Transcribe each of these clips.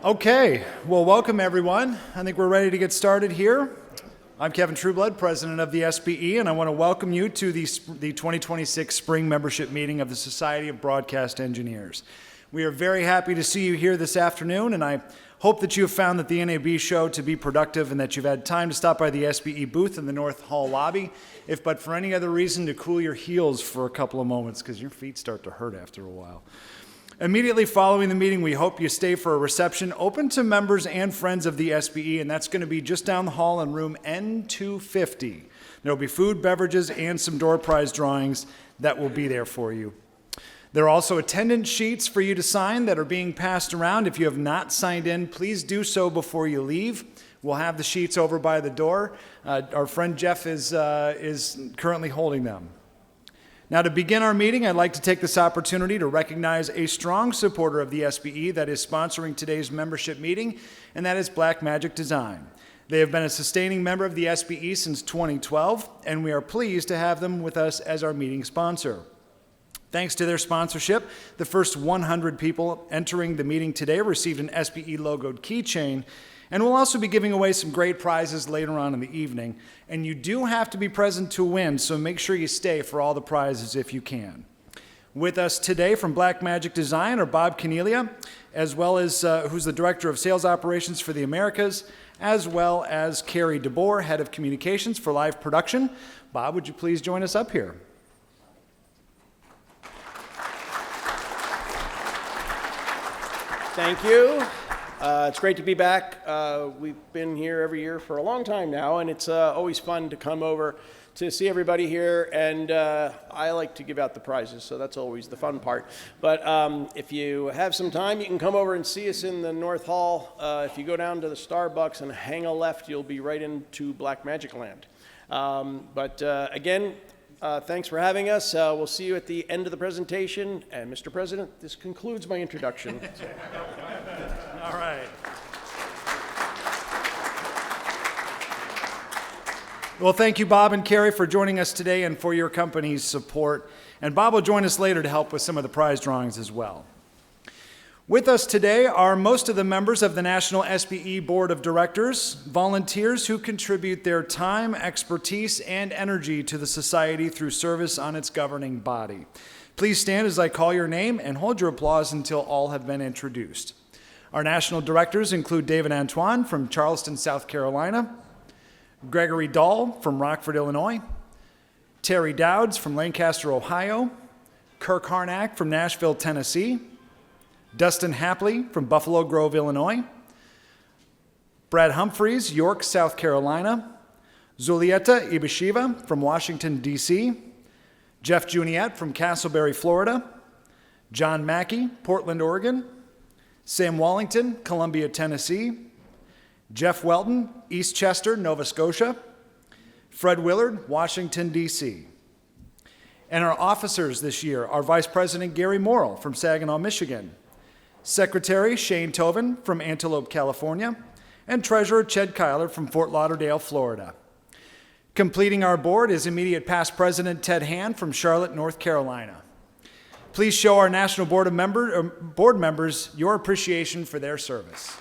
Okay, well, welcome everyone. I think we're ready to get started here. I'm Kevin Trueblood, president of the SBE, and I want to welcome you to the 2026 spring membership meeting of the Society of Broadcast Engineers. We are very happy to see you here this afternoon, and I hope that you have found that the NAB show to be productive and that you've had time to stop by the SBE booth in the North Hall lobby, if but for any other reason to cool your heels for a couple of moments, because your feet start to hurt after a while. Immediately following the meeting, we hope you stay for a reception open to members and friends of the SBE, and that's going to be just down the hall in room N250. There will be food, beverages, and some door prize drawings that will be there for you. There are also attendance sheets for you to sign that are being passed around. If you have not signed in, please do so before you leave. We'll have the sheets over by the door. Our friend Jeff is currently holding them. Now, to begin our meeting, I'd like to take this opportunity to recognize a strong supporter of the SBE that is sponsoring today's membership meeting, and that is Blackmagic Design. They have been a sustaining member of the SBE since 2012, and we are pleased to have them with us as our meeting sponsor. Thanks to their sponsorship, the first 100 people entering the meeting today received an SBE logoed keychain, and we'll also be giving away some great prizes later on in the evening. And you do have to be present to win, so make sure you stay for all the prizes if you can. With us today from Blackmagic Design are Bob Cornelia, as well as who's the Director of Sales Operations for the Americas, as well as Carrie DeBoer, Head of Communications for Live Production. Bob, would you please join us up here? Thank you. It's great to be back. We've been here every year for a long time now, and it's always fun to come over to see everybody here, and I like to give out the prizes, so that's always the fun part. But if you have some time, you can come over and see us in the North Hall. If you go down to the Starbucks and hang a left, you'll be right into Blackmagic Land. Again, thanks for having us. We'll see you at the end of the presentation. And Mr. President, this concludes my introduction. All right. Well, thank you, Bob and Carrie, for joining us today and for your company's support. And Bob will join us later to help with some of the prize drawings as well. With us today are most of the members of the National SBE Board of Directors, volunteers who contribute their time, expertise, and energy to the Society through service on its governing body. Please stand as I call your name and hold your applause until all have been introduced. Our national directors include David Antoine from Charleston, South Carolina, Gregory Dahl from Rockford, Illinois, Terry Dowds from Lancaster, Ohio, Kirk Harnack from Nashville, Tennessee, Dustin Hapley from Buffalo Grove, Illinois, Brad Humphreys, York, South Carolina, Zulieta Ibashiva from Washington, D.C., Jeff Juniette from Castleberry, Florida, John Mackey, Portland, Oregon, Sam Wallington, Columbia, Tennessee, Jeff Welton, East Chester, Nova Scotia, Fred Willard, Washington, D.C. And our officers this year are Vice President Gary Morrill from Saginaw, Michigan, Secretary Shane Toven from Antelope, California, and Treasurer Ched Kyler from Fort Lauderdale, Florida. Completing our board is immediate past President Ted Hand from Charlotte, North Carolina. Please show our National Board members your appreciation for their service.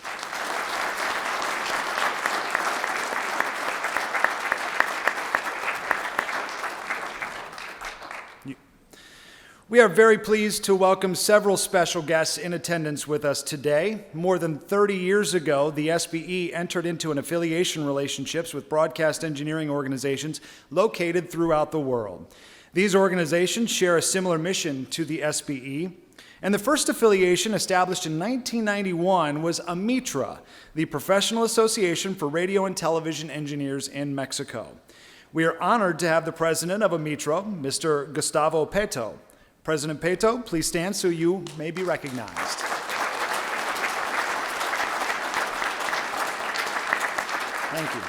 We are very pleased to welcome several special guests in attendance with us today. More than 30 years ago, the SBE entered into an affiliation relationships with broadcast engineering organizations located throughout the world. These organizations share a similar mission to the SBE, and the first affiliation established in 1991 was AMITRA, the Professional Association for Radio and Television Engineers in Mexico. We are honored to have the president of AMITRA, Mr. Gustavo Peto. President Peto, please stand so you may be recognized. Thank you.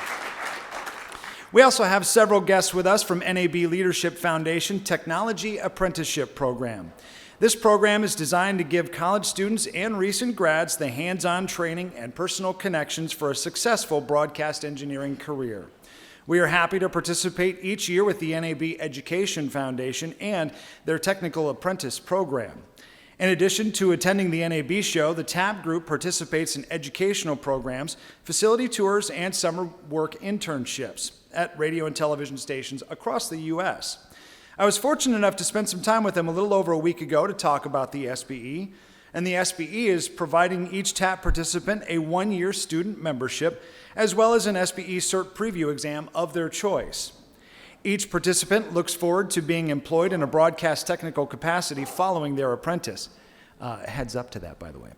We also have several guests with us from NAB Leadership Foundation Technology Apprenticeship Program. This program is designed to give college students and recent grads the hands-on training and personal connections for a successful broadcast engineering career. We are happy to participate each year with the NAB Education Foundation and their Technical Apprentice Program. In addition to attending the NAB show, the TAP group participates in educational programs, facility tours, and summer work internships at radio and television stations across the U.S. I was fortunate enough to spend some time with them a little over a week ago to talk about the SBE, and the SBE is providing each TAP participant a one-year student membership, as well as an SBE CERT preview exam of their choice. Each participant looks forward to being employed in a broadcast technical capacity following their apprentice. Heads up to that, by the way.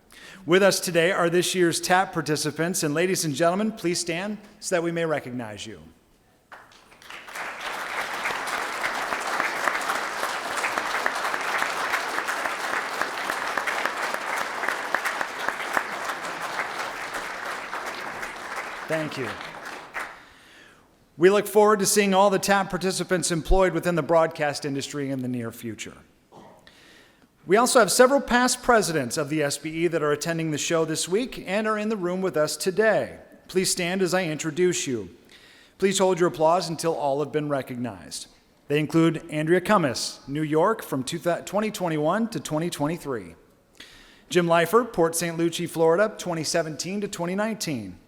With us today are this year's TAP participants, and ladies and gentlemen, please stand so that we may recognize you. Thank you. We look forward to seeing all the TAP participants employed within the broadcast industry in the near future. We also have several past presidents of the SBE that are attending the show this week and are in the room with us today. Please stand as I introduce you. Please hold your applause until all have been recognized. They include Andrea Cummis, New York, from 2021 to 2023. Jim Leifert, Port St. Lucie, Florida, 2017 to 2019.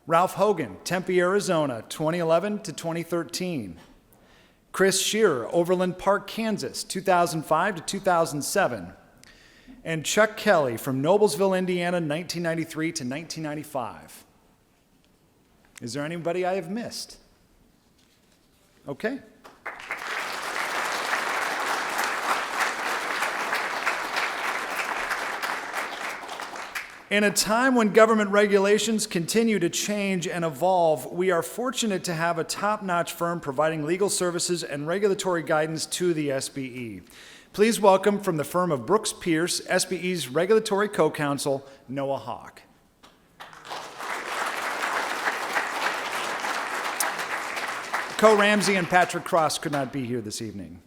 Ralph Hogan, Tempe, Arizona, 2011 to 2013. Chris Shearer, Overland Park, Kansas, 2005 to 2007. And Chuck Kelly from Noblesville, Indiana, 1993 to 1995. Is there anybody I have missed? Okay. In a time when government regulations continue to change and evolve, we are fortunate to have a top-notch firm providing legal services and regulatory guidance to the SBE. Please welcome from the firm of Brooks Pierce, SBE's regulatory co-counsel, Noah Hawk. Co Ramsey and Patrick Cross could not be here this evening.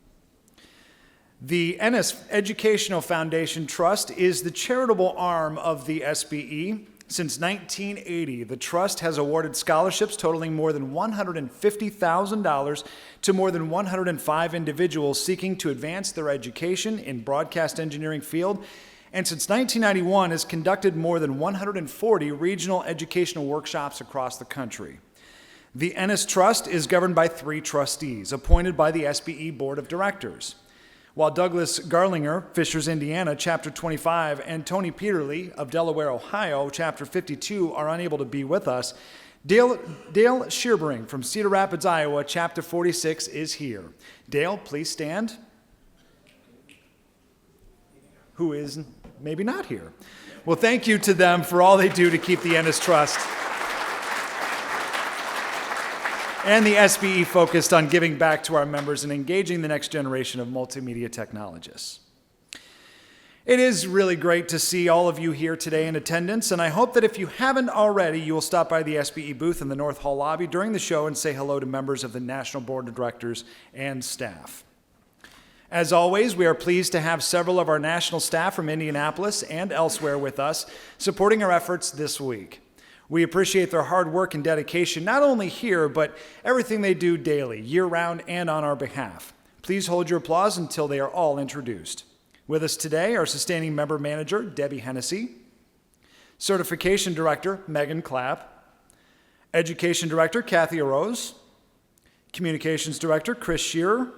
The Ennis Educational Foundation Trust is the charitable arm of the SBE. Since 1980, the trust has awarded scholarships totaling more than $150,000 to more than 105 individuals seeking to advance their education in broadcast engineering field, and since 1991 has conducted more than 140 regional educational workshops across the country. The Ennis Trust is governed by 3 trustees appointed by the SBE Board of Directors. While Douglas Garlinger, Fishers, Indiana, Chapter 25, and Tony Peterly of Delaware, Ohio, Chapter 52, are unable to be with us, Dale Shearbering from Cedar Rapids, Iowa, Chapter 46, is here. Dale, please stand. Who is maybe not here. Well, thank you to them for all they do to keep the Ennis Trust and the SBE focused on giving back to our members and engaging the next generation of multimedia technologists. It is really great to see all of you here today in attendance, and I hope that if you haven't already, you will stop by the SBE booth in the North Hall lobby during the show and say hello to members of the National Board of Directors and staff. As always, we are pleased to have several of our national staff from Indianapolis and elsewhere with us, supporting our efforts this week. We appreciate their hard work and dedication, not only here, but everything they do daily, year-round, and on our behalf. Please hold your applause until they are all introduced. With us today are Sustaining Member Manager Debbie Hennessy, Certification Director Megan Clapp, Education Director Kathy Arose, Communications Director Chris Shearer,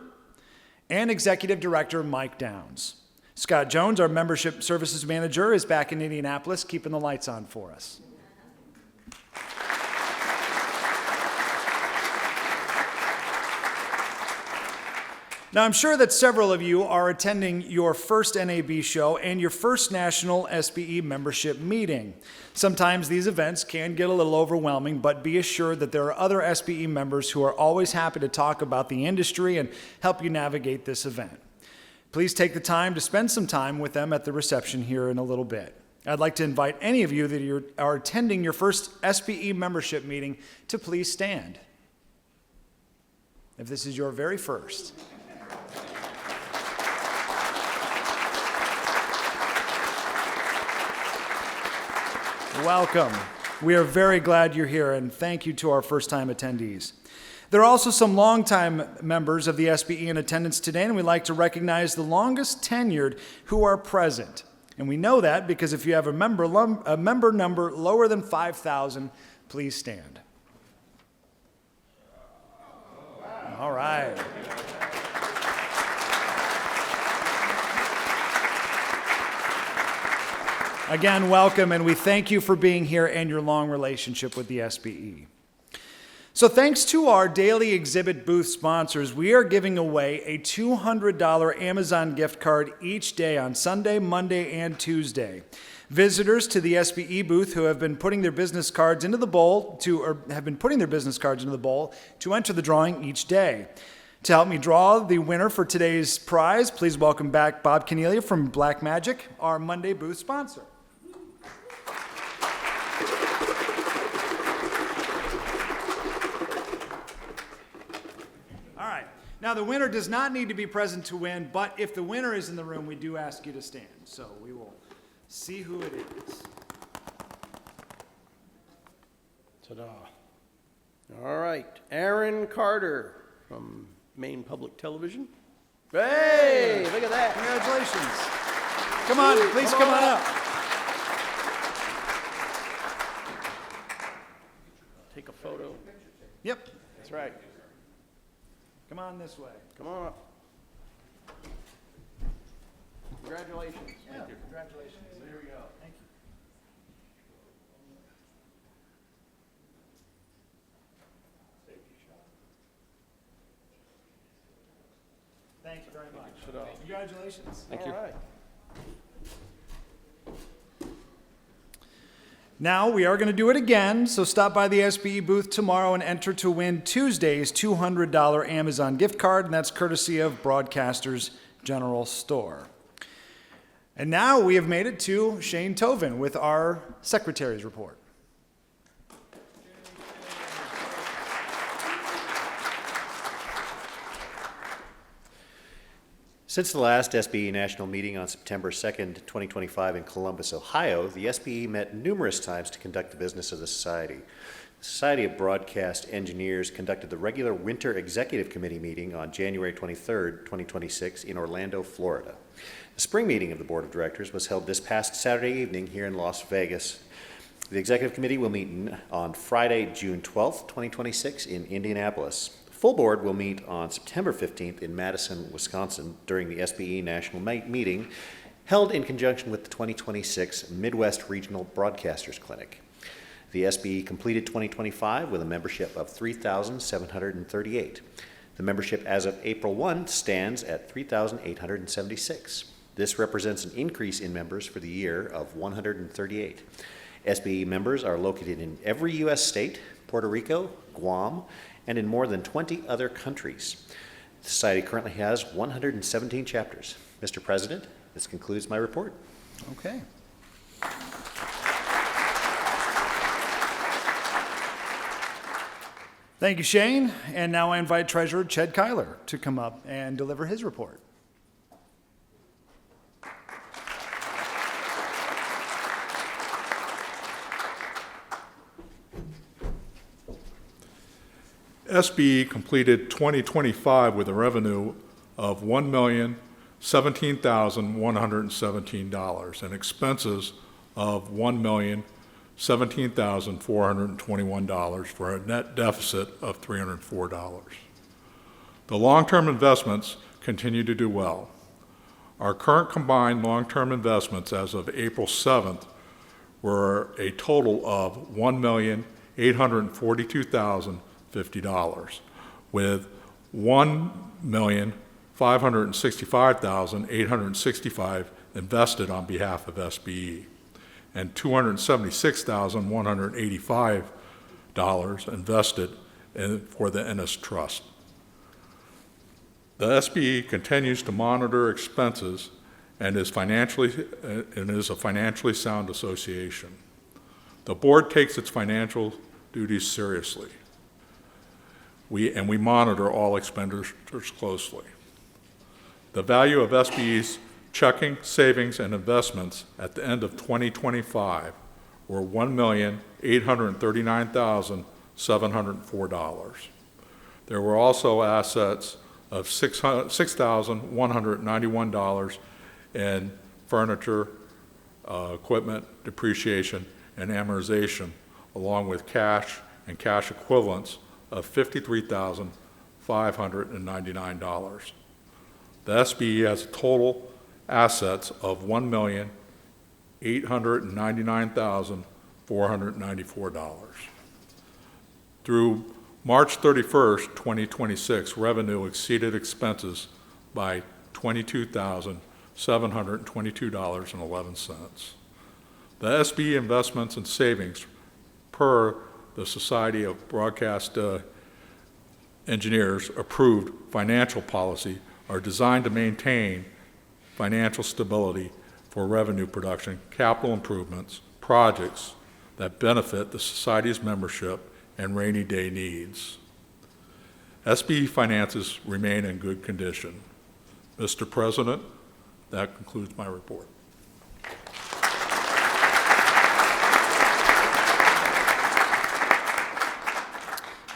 and Executive Director Mike Downs. Scott Jones, our Membership Services Manager, is back in Indianapolis, keeping the lights on for us. Now, I'm sure that several of you are attending your first NAB show and your first national SBE membership meeting. Sometimes these events can get a little overwhelming, but be assured that there are other SBE members who are always happy to talk about the industry and help you navigate this event. Please take the time to spend some time with them at the reception here in a little bit. I'd like to invite any of you that are attending your first SBE membership meeting to please stand. If this is your very first. Welcome. We are very glad you're here, and thank you to our first-time attendees. There are also some longtime members of the SBE in attendance today, and we'd like to recognize the longest tenured who are present. And we know that because if you have a member number lower than 5,000, please stand. All right. Again, welcome, and we thank you for being here and your long relationship with the SBE. So thanks to our daily exhibit booth sponsors, we are giving away a $200 Amazon gift card each day on Sunday, Monday, and Tuesday. Visitors to the SBE booth who have been putting their business cards into the bowl to enter the drawing each day. To help me draw the winner for today's prize, please welcome back Bob Cornelia from Black Magic, our Monday booth sponsor. All right. Now, the winner does not need to be present to win, but if the winner is in the room, we do ask you to stand. So we will see who it is. Ta-da. All right, Aaron Carter from Maine Public Television. Hey, look at that. Congratulations. Come on, please come on up. Take a photo. Yep. That's right. Come on this way. Come on up. Congratulations. Yeah, thank you. Congratulations. There we go. Thank you. Thank you very much. Congratulations. Thank you. All right. Now we are going to do it again, so stop by the SBE booth tomorrow and enter to win Tuesday's $200 Amazon gift card, and that's courtesy of Broadcasters General Store. And now we have made it to Shane Tovin with our Secretary's Report. Since the last SBE National Meeting on September 2nd, 2025 in Columbus, Ohio, the SBE met numerous times to conduct the business of the Society. The Society of Broadcast Engineers conducted the regular Winter Executive Committee meeting on January 23rd, 2026 in Orlando, Florida. The spring meeting of the Board of Directors was held this past Saturday evening here in Las Vegas. The Executive Committee will meet on Friday, June 12th, 2026 in Indianapolis. Full Board will meet on September 15th in Madison, Wisconsin during the SBE National Meeting held in conjunction with the 2026 Midwest Regional Broadcasters Clinic. The SBE completed 2025 with a membership of 3,738. The membership as of April 1 stands at 3,876. This represents an increase in members for the year of 138. SBE members are located in every U.S. state, Puerto Rico, Guam, and in more than 20 other countries. The Society currently has 117 chapters. Mr. President, this concludes my report. Okay. Thank you, Shane. And now I invite Treasurer Ched Kyler to come up and deliver his report. SBE completed 2025 with a revenue of $1,017,117 and expenses of $1,017,421 for a net deficit of $304. The long-term investments continue to do well. Our current combined long-term investments as of April 7th were a total of $1,842,050, with $1,565,865 invested on behalf of SBE and $276,185 invested for the Ennis Trust. The SBE continues to monitor expenses and is a financially sound association. The board takes its financial duties seriously. We monitor all expenditures closely. The value of SBE's checking, savings, and investments at the end of 2025 were $1,839,704. There were also assets of $6,191 in furniture, equipment, depreciation, and amortization, along with cash and cash equivalents of $53,599. The SBE has total assets of $1,899,494. Through March 31st, 2026, revenue exceeded expenses by $22,722.11. The SBE investments and savings per the Society of Broadcast Engineers approved financial policy are designed to maintain financial stability for revenue production, capital improvements, projects that benefit the Society's membership and rainy day needs. SBE finances remain in good condition. Mr. President, that concludes my report.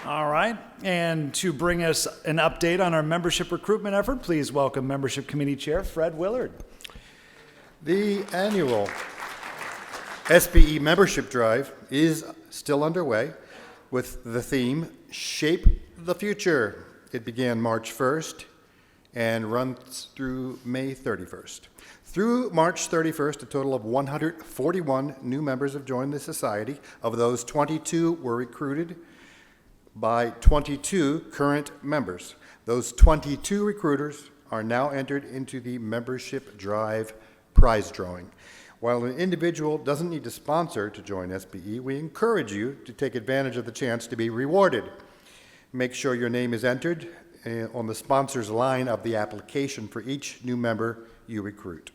All right, and to bring us an update on our membership recruitment effort, please welcome Membership Committee Chair Fred Willard. The annual SBE membership drive is still underway with the theme, Shape the Future. It began March 1st and runs through May 31st. Through March 31st, a total of 141 new members have joined the Society. Of those, 22 were recruited by 22 current members. Those 22 recruiters are now entered into the membership drive prize drawing. While an individual doesn't need to sponsor to join SBE, we encourage you to take advantage of the chance to be rewarded. Make sure your name is entered on the sponsors line of the application for each new member you recruit.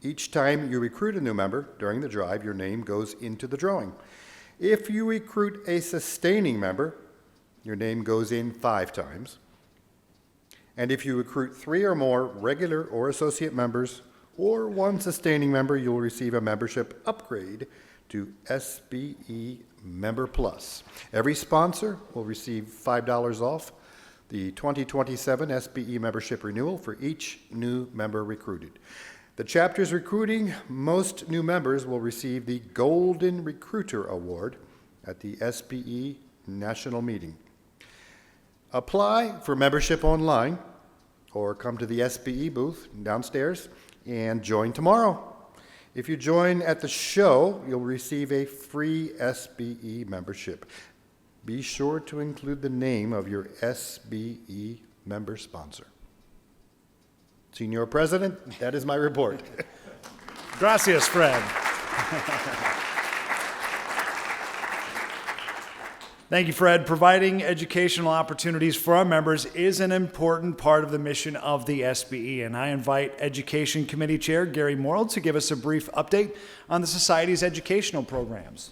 Each time you recruit a new member during the drive, your name goes into the drawing. If you recruit a sustaining member, your name goes in 5 times. And if you recruit 3 or more regular or associate members, or 1 sustaining member, you'll receive a membership upgrade to SBE Member Plus. Every sponsor will receive $5 off the 2027 SBE membership renewal for each new member recruited. The chapters recruiting most new members will receive the Golden Recruiter Award at the SBE National Meeting. Apply for membership online or come to the SBE booth downstairs and join tomorrow. If you join at the show, you'll receive a free SBE membership. Be sure to include the name of your SBE member sponsor. Senior President, that is my report. Gracias, Fred. Thank you, Fred. Providing educational opportunities for our members is an important part of the mission of the SBE, and I invite Education Committee Chair Gary Morrill to give us a brief update on the Society's educational programs.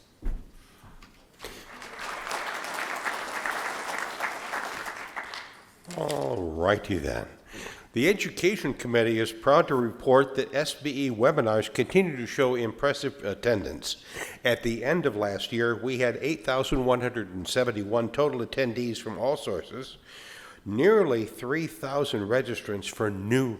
All righty then. The Education Committee is proud to report that SBE webinars continue to show impressive attendance. At the end of last year, we had 8,171 total attendees from all sources, nearly 3,000 registrants for new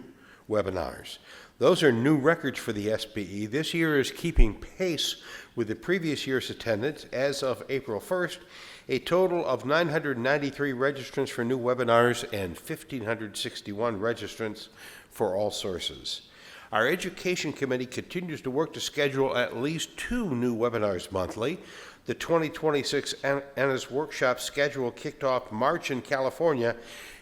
webinars. Those are new records for the SBE. This year is keeping pace with the previous year's attendance. As of April 1st, a total of 993 registrants for new webinars and 1,561 registrants for all sources. Our Education Committee continues to work to schedule at least 2 new webinars monthly. The 2026 NAB workshop schedule kicked off March in California.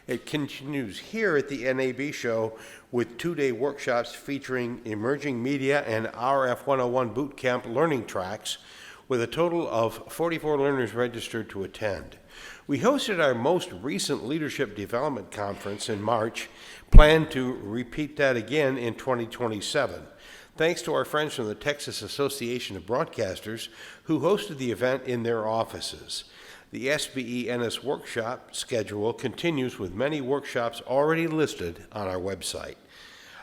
It continues here at the NAB show with 2-day workshops featuring emerging media and RF 101 bootcamp learning tracks, with a total of 44 learners registered to attend. We hosted our most recent Leadership Development Conference in March, plan to repeat that again in 2027. Thanks to our friends from the Texas Association of Broadcasters who hosted the event in their offices. The SBE NS workshop schedule continues with many workshops already listed on our website.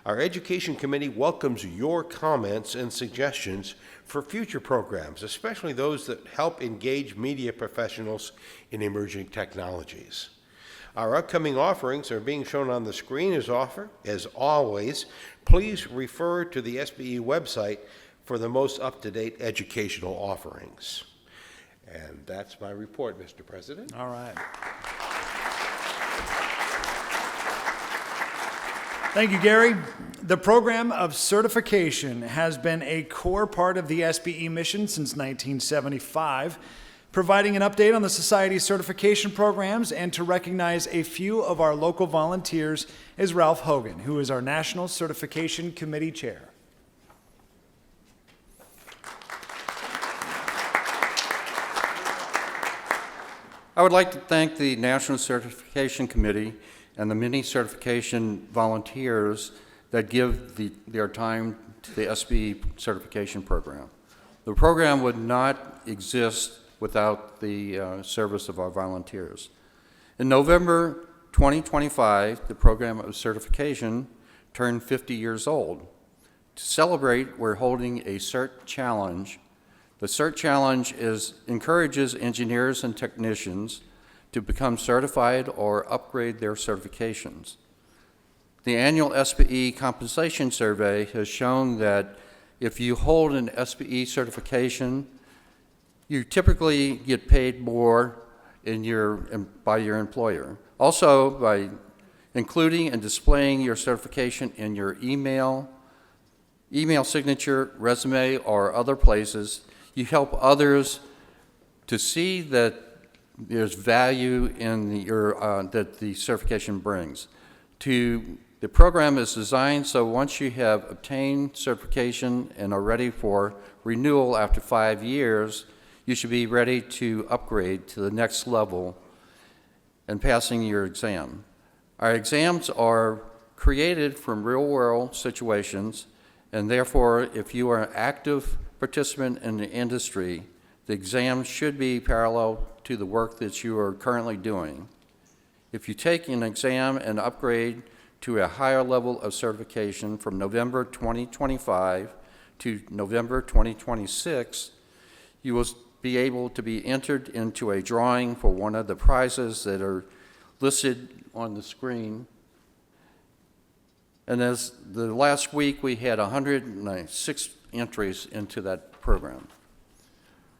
Our Education Committee welcomes your comments and suggestions for future programs, especially those that help engage media professionals in emerging technologies. Our upcoming offerings are being shown on the screen as always. Please refer to the SBE website for the most up-to-date educational offerings. And that's my report, Mr. President. All right. Thank you, Gary. The program of certification has been a core part of the SBE mission since 1975. Providing an update on the Society's certification programs and to recognize a few of our local volunteers is Ralph Hogan, who is our National Certification Committee Chair. I would like to thank the National Certification Committee and the many certification volunteers that give their time to the SBE certification program. The program would not exist without the service of our volunteers. In November 2025, the program of certification turned 50 years old. To celebrate, we're holding a CERT Challenge. The CERT Challenge encourages engineers and technicians to become certified or upgrade their certifications. The annual SBE compensation survey has shown that if you hold an SBE certification, you typically get paid more by your employer. Also, by including and displaying your certification in your email signature, resume, or other places, you help others to see that there's value in that the certification brings. The program is designed so once you have obtained certification and are ready for renewal after 5 years, you should be ready to upgrade to the next level and passing your exam. Our exams are created from real-world situations, and therefore, if you are an active participant in the industry, the exam should be parallel to the work that you are currently doing. If you take an exam and upgrade to a higher level of certification from November 2025 to November 2026, you will be able to be entered into a drawing for one of the prizes that are listed on the screen. And as the last week, we had 106 entries into that program.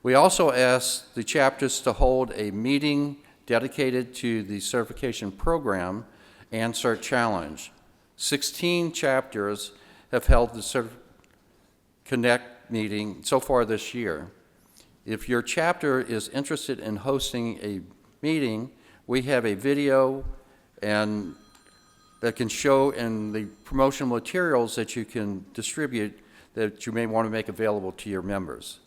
We also asked the chapters to hold a meeting dedicated to the certification program and CERT Challenge. 16 chapters have held the Cert Connect meeting so far this year. If your chapter is interested in hosting a meeting, we have a video and that can show in the promotional materials that you can distribute that you may want to make available to your members.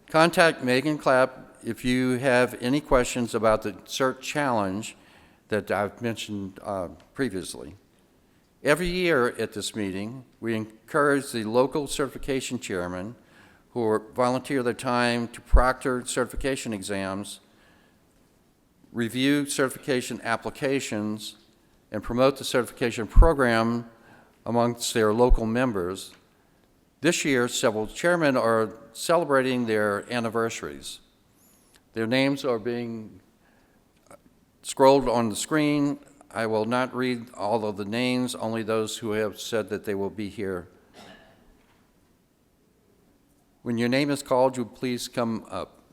Contact Megan Clapp if you have any questions about the CERT Challenge that I've mentioned previously. Every year at this meeting, we encourage the local certification chairman who volunteer their time to proctor certification exams, review certification applications, and promote the certification program amongst their local members. This year, several chairmen are celebrating their anniversaries. Their names are being scrolled on the screen. I will not read all of the names, only those who have said that they will be here. When your name is called, you please come up.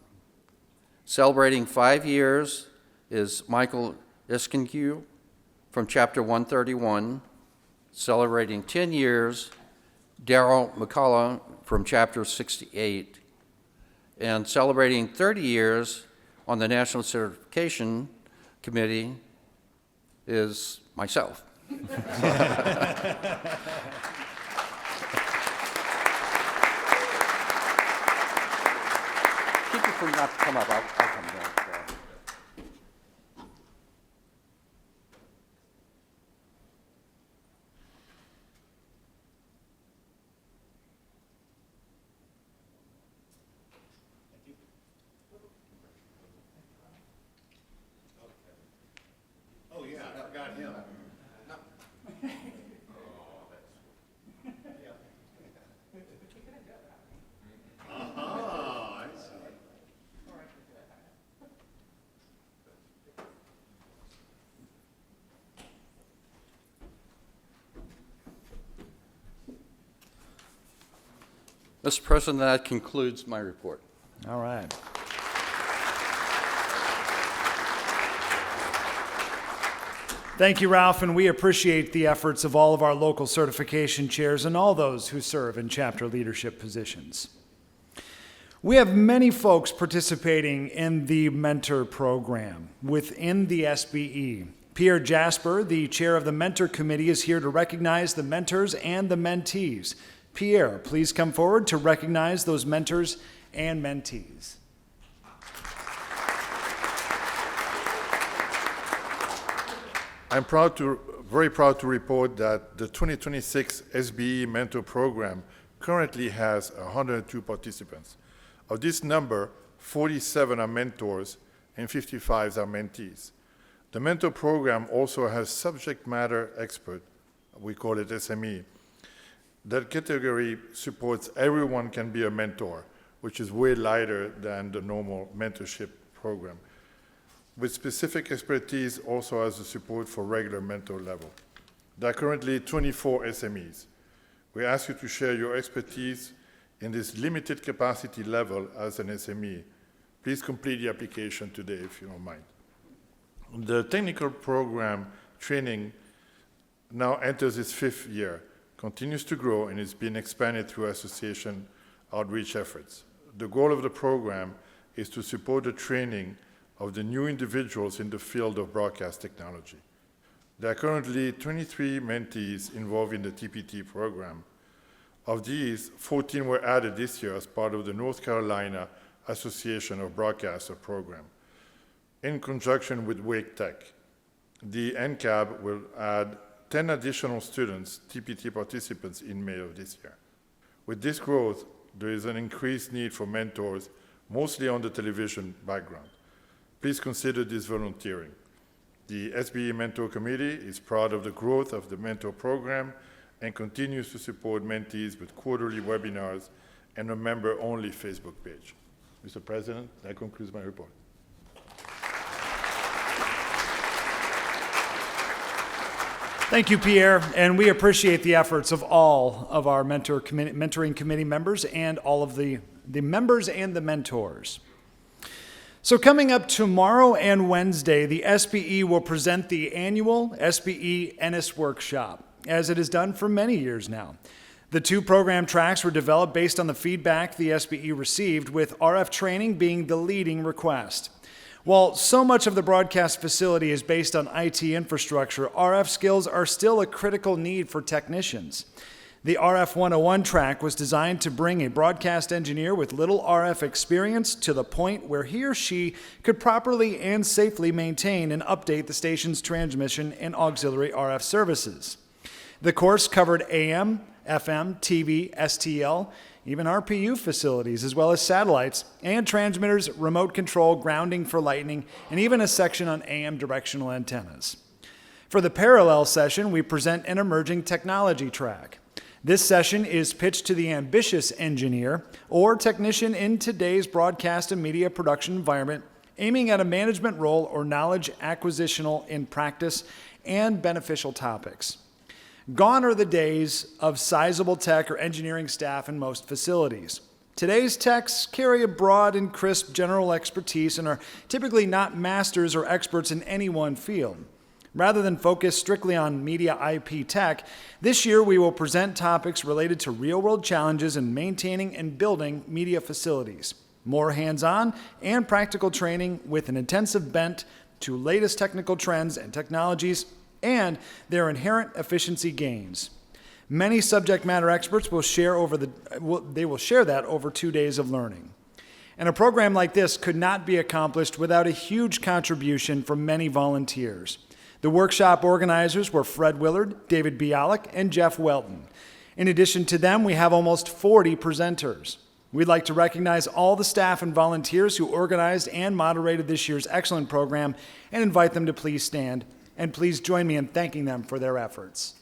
Celebrating 5 years is Michael Iskinkyu from Chapter 131. Celebrating 10 years, Daryl McCullough from Chapter 68. And celebrating 30 years on the National Certification Committee is myself. People can not come up. I'll come down. Mr. President, that concludes my report. All right. Thank you, Ralph, and we appreciate the efforts of all of our local certification chairs and all those who serve in chapter leadership positions. We have many folks participating in the mentor program within the SBE. Pierre Jasper, the chair of the mentor committee, is here to recognize the mentors and the mentees. Pierre, please come forward to recognize those mentors and mentees. I'm very proud to report that the 2026 SBE Mentor Program currently has 102 participants. Of this number, 47 are mentors and 55 are mentees. The Mentor Program also has subject matter expert, we call it SME. That category supports everyone can be a mentor, which is way lighter than the normal mentorship program, with specific expertise also as a support for regular mentor level. There are currently 24 SMEs. We ask you to share your expertise in this limited capacity level as an SME. Please complete the application today if you don't mind. The technical program training now enters its 5th year, continues to grow, and is being expanded through association outreach efforts. The goal of the program is to support the training of the new individuals in the field of broadcast technology. There are currently 23 mentees involved in the TPT program. Of these, 14 were added this year as part of the North Carolina Association of Broadcasters program. In conjunction with WEBxtra, the NAB will add 10 additional students, TPT participants, in May of this year. With this growth, there is an increased need for mentors, mostly on the television background. Please consider this volunteering. The SBE Mentor Committee is proud of the growth of the mentor program and continues to support mentees with quarterly webinars and a member-only Facebook page. Mr. President, that concludes my report. Thank you, Pierre, and we appreciate the efforts of all of our mentoring committee members and all of the members and the mentors. So coming up tomorrow and Wednesday, the SBE will present the annual SBE Ennis Workshop, as it has done for many years now. The 2 program tracks were developed based on the feedback the SBE received, with RF training being the leading request. While so much of the broadcast facility is based on IT infrastructure, RF skills are still a critical need for technicians. The RF 101 track was designed to bring a broadcast engineer with little RF experience to the point where he or she could properly and safely maintain and update the station's transmission and auxiliary RF services. The course covered AM, FM, TV, STL, even RPU facilities, as well as satellites and transmitters, remote control, grounding for lightning, and even a section on AM directional antennas. For the parallel session, we present an emerging technology track. This session is pitched to the ambitious engineer or technician in today's broadcast and media production environment, aiming at a management role or knowledge acquisitional in practice and beneficial topics. Gone are the days of sizable tech or engineering staff in most facilities. Today's techs carry a broad and crisp general expertise and are typically not masters or experts in any one field. Rather than focus strictly on media IP tech, this year we will present topics related to real-world challenges in maintaining and building media facilities. More hands-on and practical training with an intensive bent to latest technical trends and technologies and their inherent efficiency gains. Many subject matter experts will share that over 2 days of learning. And a program like this could not be accomplished without a huge contribution from many volunteers. The workshop organizers were Fred Willard, David Bialik, and Jeff Welton. In addition to them, we have almost 40 presenters. We'd like to recognize all the staff and volunteers who organized and moderated this year's excellent program and invite them to please stand. And please join me in thanking them for their efforts.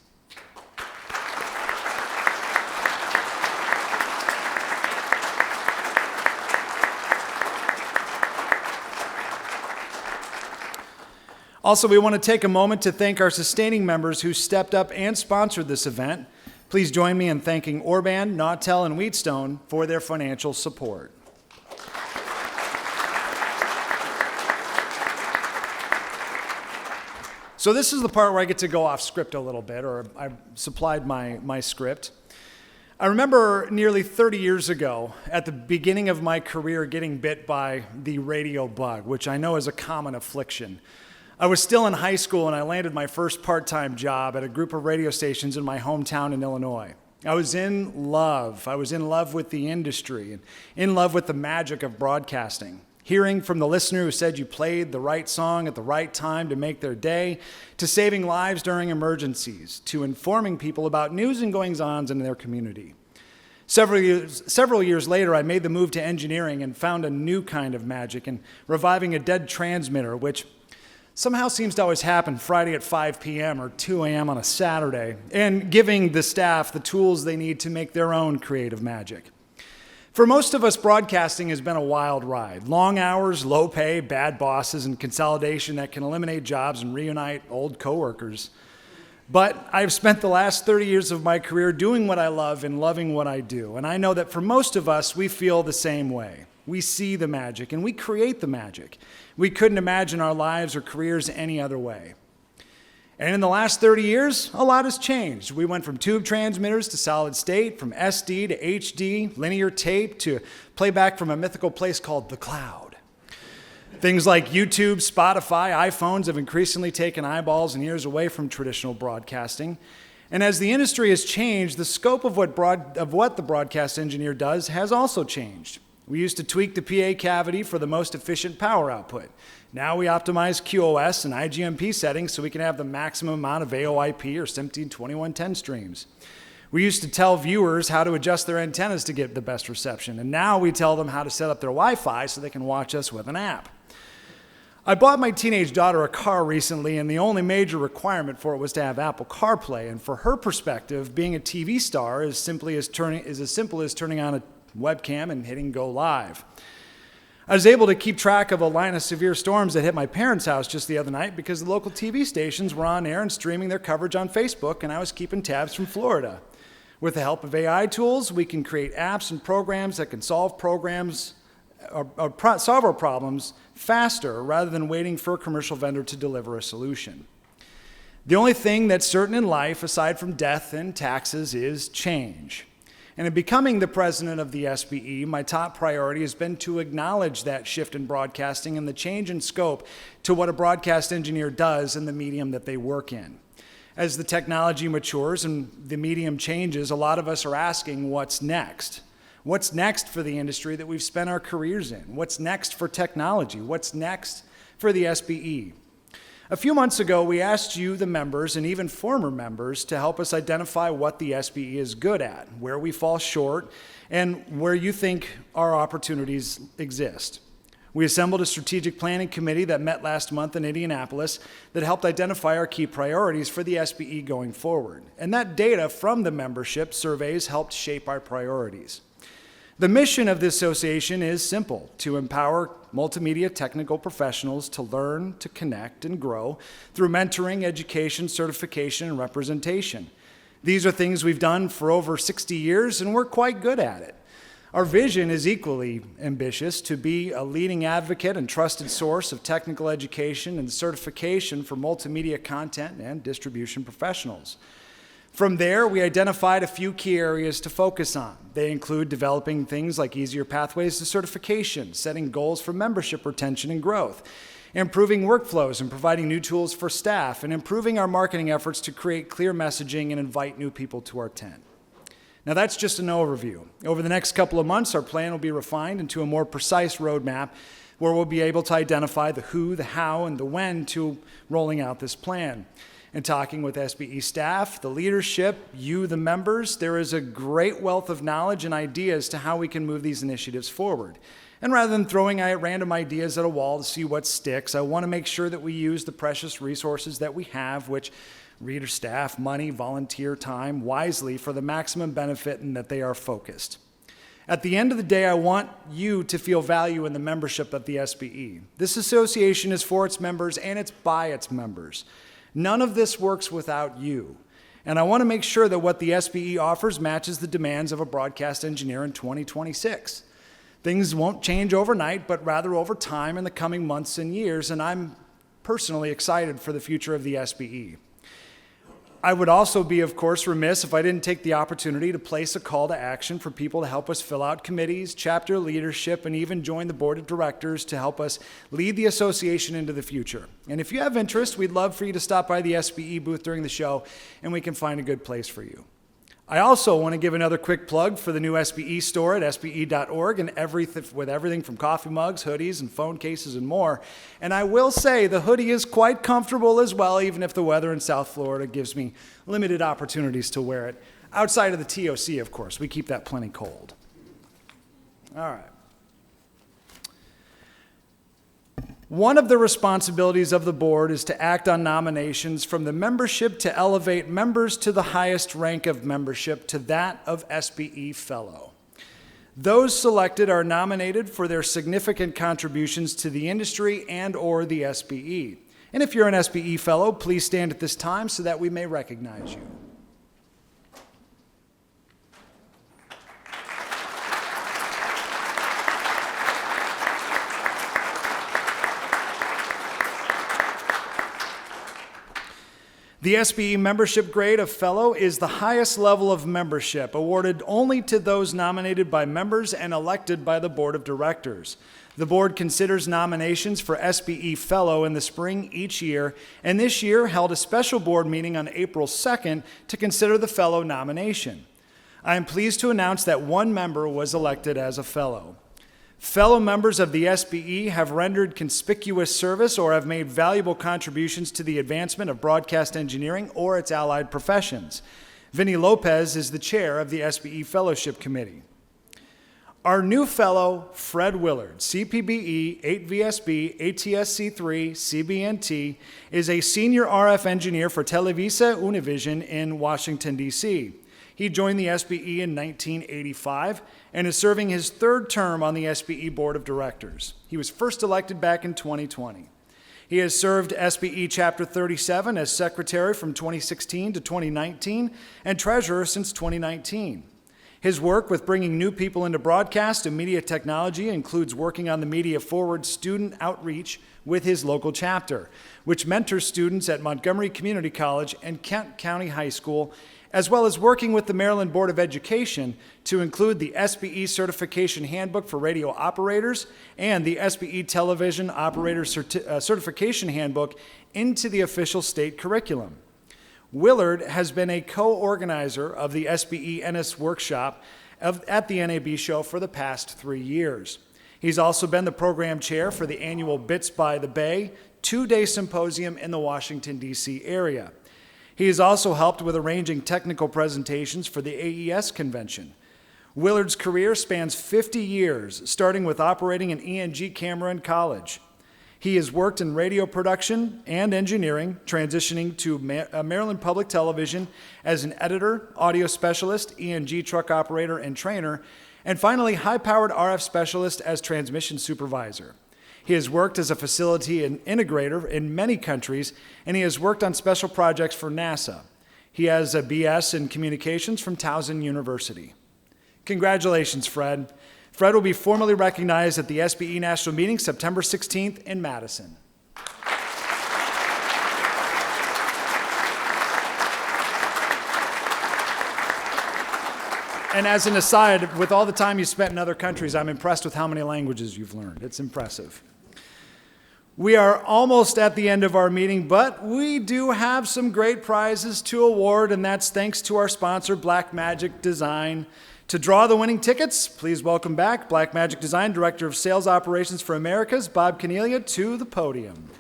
Also, we want to take a moment to thank our sustaining members who stepped up and sponsored this event. Please join me in thanking Orban, Nautel, and Wheatstone for their financial support. So this is the part where I get to go off script a little bit, or I've supplied my script. I remember nearly 30 years ago, at the beginning of my career, getting bit by the radio bug, which I know is a common affliction. I was still in high school and I landed my first part-time job at a group of radio stations in my hometown in Illinois. I was in love. I was in love with the industry and in love with the magic of broadcasting. Hearing from the listener who said you played the right song at the right time to make their day, to saving lives during emergencies, to informing people about news and goings-ons in their community. Several years later, I made the move to engineering and found a new kind of magic in reviving a dead transmitter, which somehow seems to always happen Friday at 5 p.m. or 2 a.m. on a Saturday, and giving the staff the tools they need to make their own creative magic. For most of us, broadcasting has been a wild ride. Long hours, low pay, bad bosses, and consolidation that can eliminate jobs and reunite old coworkers. But I've spent the last 30 years of my career doing what I love and loving what I do. And I know that for most of us, we feel the same way. We see the magic and we create the magic. We couldn't imagine our lives or careers any other way. And in the last 30 years, a lot has changed. We went from tube transmitters to solid state, from SD to HD, linear tape to playback from a mythical place called the cloud. Things like YouTube, Spotify, iPhones have increasingly taken eyeballs and ears away from traditional broadcasting. And as the industry has changed, the scope of what the broadcast engineer does has also changed. We used to tweak the PA cavity for the most efficient power output. Now we optimize QoS and IGMP settings so we can have the maximum amount of AOIP or SMPTE 2110 streams. We used to tell viewers how to adjust their antennas to get the best reception, and now we tell them how to set up their Wi-Fi so they can watch us with an app. I bought my teenage daughter a car recently, and the only major requirement for it was to have Apple CarPlay. And for her perspective, being a TV star is as simple as turning on a webcam and hitting go live. I was able to keep track of a line of severe storms that hit my parents' house just the other night because the local TV stations were on air and streaming their coverage on Facebook, and I was keeping tabs from Florida. With the help of AI tools, we can create apps and programs that can solve our problems faster rather than waiting for a commercial vendor to deliver a solution. The only thing that's certain in life, aside from death and taxes, is change. And in becoming the president of the SBE, my top priority has been to acknowledge that shift in broadcasting and the change in scope to what a broadcast engineer does in the medium that they work in. As the technology matures and the medium changes, a lot of us are asking, what's next? What's next for the industry that we've spent our careers in? What's next for technology? What's next for the SBE? A few months ago, we asked you, the members, and even former members, to help us identify what the SBE is good at, where we fall short, and where you think our opportunities exist. We assembled a strategic planning committee that met last month in Indianapolis that helped identify our key priorities for the SBE going forward. And that data from the membership surveys helped shape our priorities. The mission of this association is simple: to empower multimedia technical professionals to learn, to connect, and grow through mentoring, education, certification, and representation. These are things we've done for over 60 years, and we're quite good at it. Our vision is equally ambitious: to be a leading advocate and trusted source of technical education and certification for multimedia content and distribution professionals. From there, we identified a few key areas to focus on. They include developing things like easier pathways to certification, setting goals for membership retention and growth, improving workflows and providing new tools for staff, and improving our marketing efforts to create clear messaging and invite new people to our tent. Now, that's just an overview. Over the next couple of months, our plan will be refined into a more precise roadmap where we'll be able to identify the who, the how, and the when to rolling out this plan. And talking with SBE staff, the leadership, you, the members, there is a great wealth of knowledge and ideas to how we can move these initiatives forward. And rather than throwing out random ideas at a wall to see what sticks, I want to make sure that we use the precious resources that we have, which reader staff, money, volunteer time, wisely for the maximum benefit and that they are focused. At the end of the day, I want you to feel value in the membership of the SBE. This association is for its members and it's by its members. None of this works without you. And I want to make sure that what the SBE offers matches the demands of a broadcast engineer in 2026. Things won't change overnight, but rather over time in the coming months and years, and I'm personally excited for the future of the SBE. I would also be, of course, remiss if I didn't take the opportunity to place a call to action for people to help us fill out committees, chapter leadership, and even join the board of directors to help us lead the association into the future. And if you have interest, we'd love for you to stop by the SBE booth during the show, and we can find a good place for you. I also want to give another quick plug for the new SBE store at sbe.org and with everything from coffee mugs, hoodies, and phone cases and more. And I will say the hoodie is quite comfortable as well, even if the weather in South Florida gives me limited opportunities to wear it. Outside of the TOC, of course. We keep that plenty cold. All right. One of the responsibilities of the board is to act on nominations from the membership to elevate members to the highest rank of membership, to that of SBE Fellow. Those selected are nominated for their significant contributions to the industry and/or the SBE. And if you're an SBE Fellow, please stand at this time so that we may recognize you. The SBE membership grade of Fellow is the highest level of membership, awarded only to those nominated by members and elected by the board of directors. The board considers nominations for SBE Fellow in the spring each year, and this year held a special board meeting on April 2nd to consider the Fellow nomination. I am pleased to announce that one member was elected as a Fellow. Fellow members of the SBE have rendered conspicuous service or have made valuable contributions to the advancement of broadcast engineering or its allied professions. Vinny Lopez is the chair of the SBE Fellowship Committee. Our new fellow, Fred Willard, CPBE, 8VSB, ATSC3, CBNT, is a senior RF engineer for Televisa Univision in Washington, D.C. He joined the SBE in 1985 and is serving his third term on the SBE Board of Directors. He was first elected back in 2020. He has served SBE Chapter 37 as secretary from 2016 to 2019 and treasurer since 2019. His work with bringing new people into broadcast and media technology includes working on the Media Forward student outreach with his local chapter, which mentors students at Montgomery Community College and Kent County High School, as well as working with the Maryland Board of Education to include the SBE Certification Handbook for Radio Operators and the SBE Television Operator Certification Handbook into the official state curriculum. Willard has been a co-organizer of the SBE NS workshop at the NAB show for the past 3 years. He's also been the program chair for the annual Bits by the Bay 2-day symposium in the Washington, D.C. area. He has also helped with arranging technical presentations for the AES convention. Willard's career spans 50 years, starting with operating an ENG camera in college. He has worked in radio production and engineering, transitioning to Maryland Public Television as an editor, audio specialist, ENG truck operator, and trainer, and finally high-powered RF specialist as transmission supervisor. He has worked as a facility and integrator in many countries, and he has worked on special projects for NASA. He has a BS in communications from Towson University. Congratulations, Fred. Fred will be formally recognized at the SBE National Meeting September 16th in Madison. And as an aside, with all the time you spent in other countries, I'm impressed with how many languages you've learned. It's impressive. We are almost at the end of our meeting, but we do have some great prizes to award, and that's thanks to our sponsor, Blackmagic Design. To draw the winning tickets, please welcome back Blackmagic Design Director of Sales Operations for Americas, Bob Cornelia, to the podium.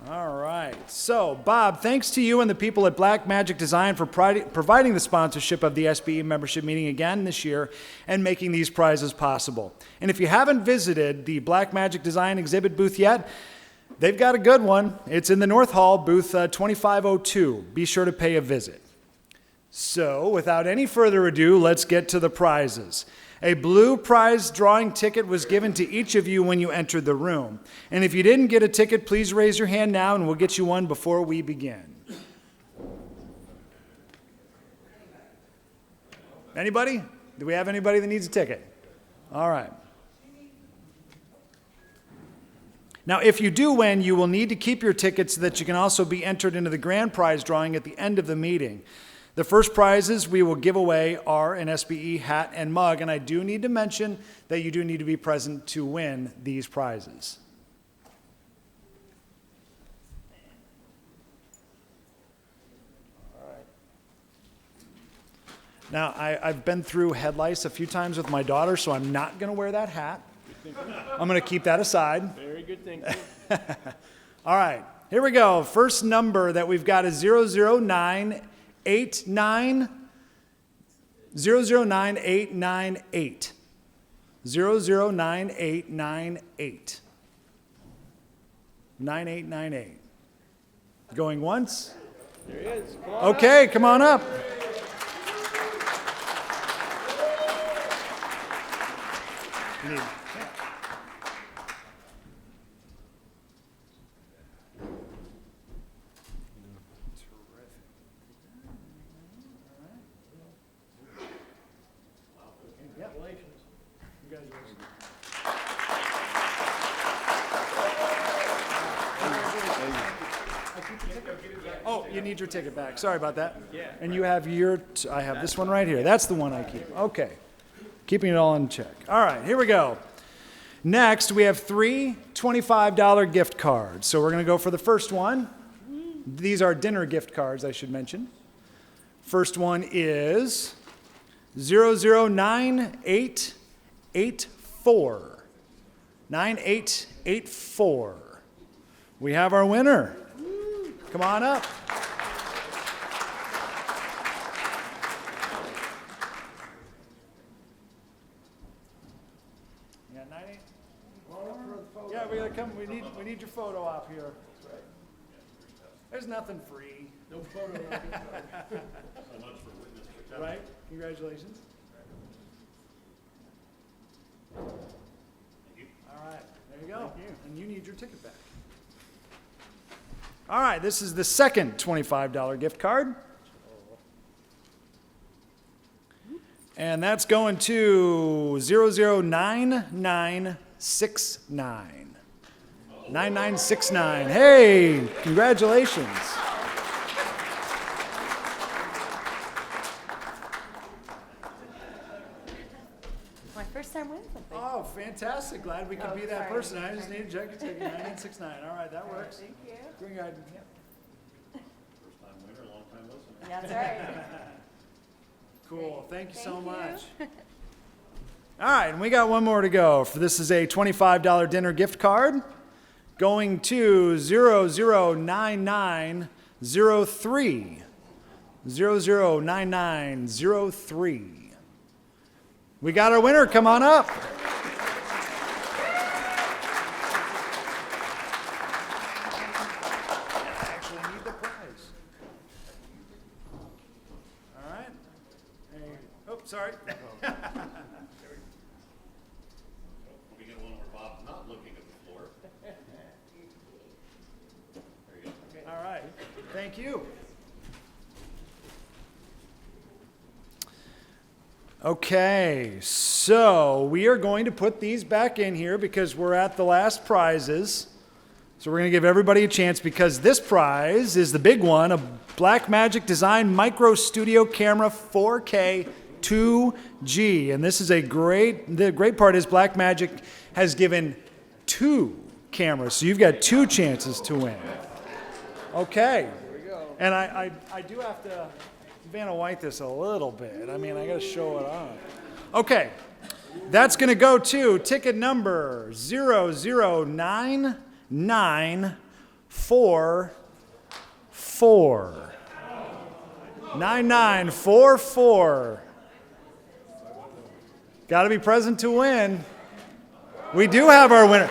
All right. So, Bob, thanks to you and the people at Blackmagic Design for providing the sponsorship of the SBE membership meeting again this year and making these prizes possible. And if you haven't visited the Blackmagic Design exhibit booth yet, they've got a good one. It's in the North Hall, booth 2502. Be sure to pay a visit. So, without any further ado, let's get to the prizes. A blue prize drawing ticket was given to each of you when you entered the room. And if you didn't get a ticket, please raise your hand now and we'll get you one before we begin. Anybody? Do we have anybody that needs a ticket? All right. Now, if you do win, you will need to keep your ticket so that you can also be entered into the grand prize drawing at the end of the meeting. The first prizes we will give away are an SBE hat and mug, and I do need to mention that you do need to be present to win these prizes. Now, I've been through head lice a few times with my daughter, so I'm not going to wear that hat. I'm going to keep that aside. Very good, thank you. All right, here we go. First number that we've got is 00989. 0099898. 0099898. 9898. Going once? There he is. Come on Okay, come on up. You need- Oh, you need your ticket back. Sorry about that. Yeah. And you have I have this one right here. That's the one I keep. Okay. Keeping it all in check. All right, here we go. Next, we have 3 $25 gift cards. So we're going to go for the first one. These are dinner gift cards, I should mention. First one is 009884. 9884. We have our winner. Come on up. You got 98? Yeah, we gotta come. We need your photo op here. There's nothing free. No photo. Right? Congratulations. All right, there you go. And you need your ticket back. All right, this is the second $25 gift card. And that's going to 009969. 9969. Hey, congratulations. My first time winning something. Oh, fantastic. Glad we could be that person. I just need to check your ticket. 9969. All right, that works. Thank you. Green Guide. First time winner, long time listener. That's right. Cool. Thank you so Thank you. much. All right, and we got one more to go. This is a $25 dinner gift card going to 009903. 009903. We got our winner. Come on up. I actually need the prize. All right. Hey. Oh, sorry. We get one where Bob's not looking at the floor. There you go. All right. Thank you. Okay, so we are going to put these back in here because we're at the last prizes. So we're going to give everybody a chance because this prize is the big one, a Blackmagic Design Micro Studio Camera 4K 2G. And this is the great part is Blackmagic has given 2 cameras, so you've got 2 chances to win. Okay. Here we go. And I do have to Vanna White this a little bit. I mean, I got to show it off. Okay. That's going to go to ticket number 009944. 9944. Got to be present to win. We do have our winner.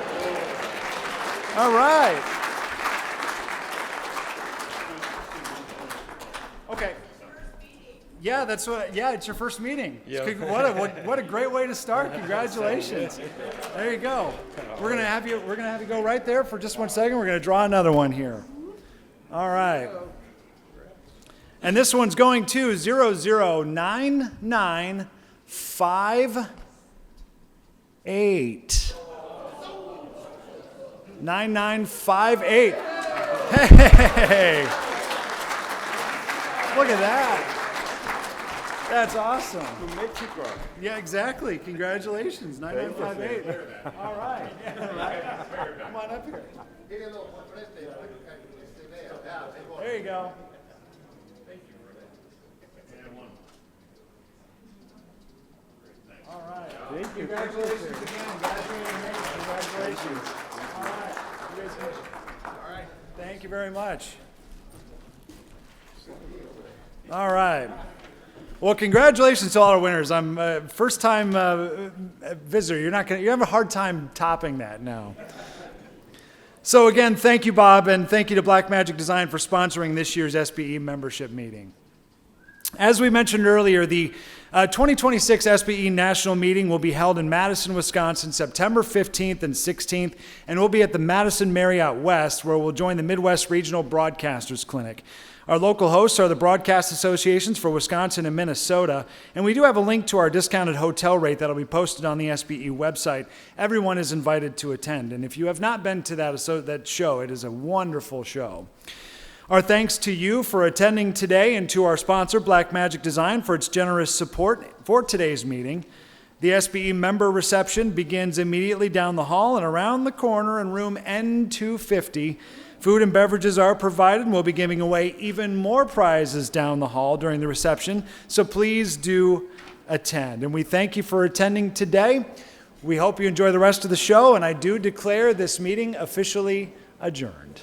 All right. Okay. Yeah, that's what. Yeah, it's your first meeting. Yeah. What a great way to start. Congratulations. There you go. We're gonna have you go right there for just 1 second. We're gonna draw another one here. All right. And this one's going to 009958. 9958. Hey! Look at that. That's awesome. New Mexico. Yeah, exactly. Congratulations. 9958. All right. Come on up here. There you go. All right. Thank you. Congratulations again. Congratulations. All right. You guys can- All right. Thank you very much. All right. Well, congratulations to all our winners. I'm first-time visitor. You have a hard time topping that now. So again, thank you, Bob, and thank you to Blackmagic Design for sponsoring this year's SBE membership meeting. As we mentioned earlier, the 2026 SBE National Meeting will be held in Madison, Wisconsin, September 15th and 16th, and we'll be at the Madison Marriott West, where we'll join the Midwest Regional Broadcasters Clinic. Our local hosts are the Broadcast Associations for Wisconsin and Minnesota, and we do have a link to our discounted hotel rate that'll be posted on the SBE website. Everyone is invited to attend, and if you have not been to that show, it is a wonderful show. Our thanks to you for attending today and to our sponsor, Blackmagic Design, for its generous support for today's meeting. The SBE member reception begins immediately down the hall and around the corner in room N250. Food and beverages are provided, and we'll be giving away even more prizes down the hall during the reception, so please do attend. And we thank you for attending today. We hope you enjoy the rest of the show, and I do declare this meeting officially adjourned.